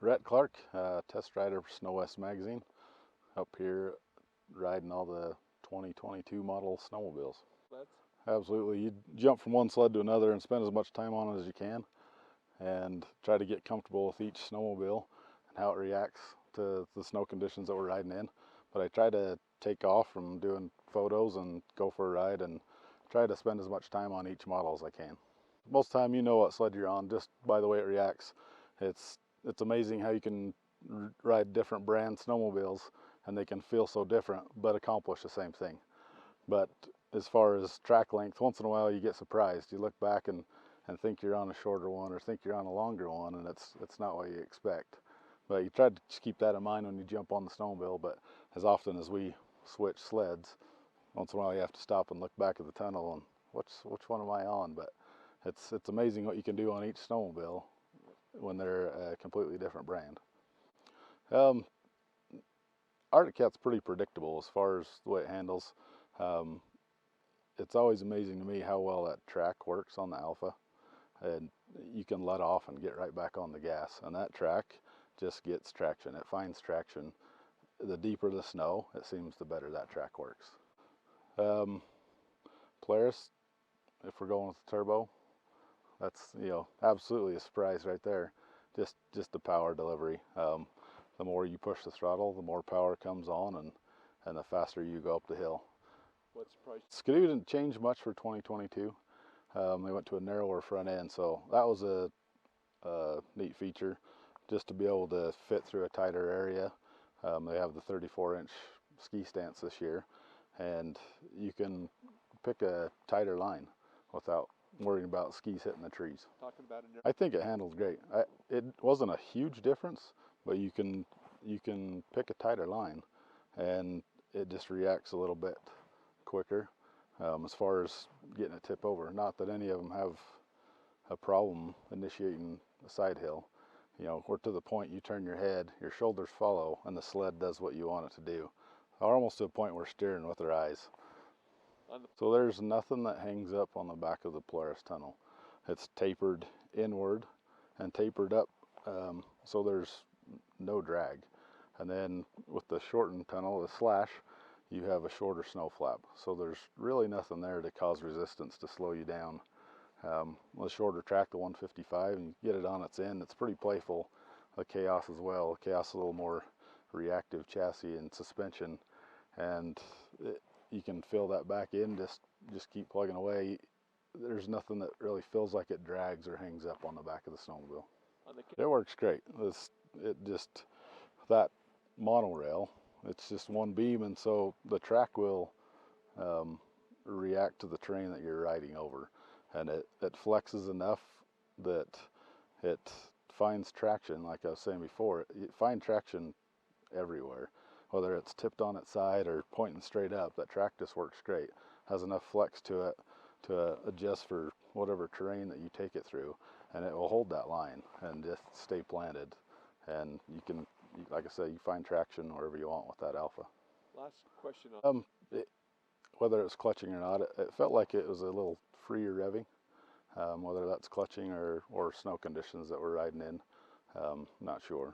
Rhett Clark, test rider for SnoWest magazine, up here riding all the 2022 model snowmobiles. Absolutely, you jump from one sled to another and spend as much time on it as you can and try to get comfortable with each snowmobile and how it reacts to the snow conditions that we're riding in. But I try to take off from doing photos and go for a ride and try to spend as much time on each model as I can. Most of the time you know what sled you're on just by the way it reacts. It's amazing how you can ride different brand snowmobiles and they can feel so different but accomplish the same thing. But as far as track length, once in a while you get surprised. You look back and think you're on a shorter one or think you're on a longer one, and it's not what you expect. But you try to just keep that in mind when you jump on the snowmobile. But as often as we switch sleds, once in a while you have to stop and look back at the tunnel and which one am I on? But it's amazing what you can do on each snowmobile when they're a completely different brand. Arctic Cat's pretty predictable as far as the way it handles. It's always amazing to me how well that track works on the Alpha, and you can let off and get right back on the gas, and that track just gets traction. It finds traction. The deeper the snow, it seems the better that track works. Polaris, if we're going with the turbo, that's absolutely a surprise right there. Just the power delivery. The more you push the throttle, the more power comes on, and the faster you go up the hill. What's the price? Skidoo didn't change much for 2022. They went to a narrower front end, so that was a neat feature, just to be able to fit through a tighter area. They have the 34-inch ski stance this year, and you can pick a tighter line without worrying about skis hitting the trees. I think it handles great. It wasn't a huge difference, but you can pick a tighter line, and it just reacts a little bit quicker as far as getting a tip over. Not that any of them have a problem initiating a side hill. We're to the point you turn your head, your shoulders follow, and the sled does what you want it to do. Almost to a point we're steering with our eyes. So there's nothing that hangs up on the back of the Polaris tunnel. It's tapered inward and tapered up, so there's no drag. And then with the shortened tunnel, the slash, you have a shorter snow flap. So there's really nothing there to cause resistance to slow you down. The shorter track, the 155, and you get it on its end, it's pretty playful. The Chaos as well. The Chaos is a little more reactive chassis and suspension, and you can fill that back in, just keep plugging away. There's nothing that really feels like it drags or hangs up on the back of the snowmobile. It works great. That monorail, it's just one beam, and so the track will react to the terrain that you're riding over, and it flexes enough that it finds traction. Like I was saying before, you find traction everywhere, whether it's tipped on its side or pointing straight up. That track just works great. Has enough flex to it to adjust for whatever terrain that you take it through, and it will hold that line and just stay planted. And you can, like I said, you find traction wherever you want with that Alpha. Last question. Whether it's clutching or not, it felt like it was a little freer revving. Whether that's clutching or snow conditions that we're riding in, not sure.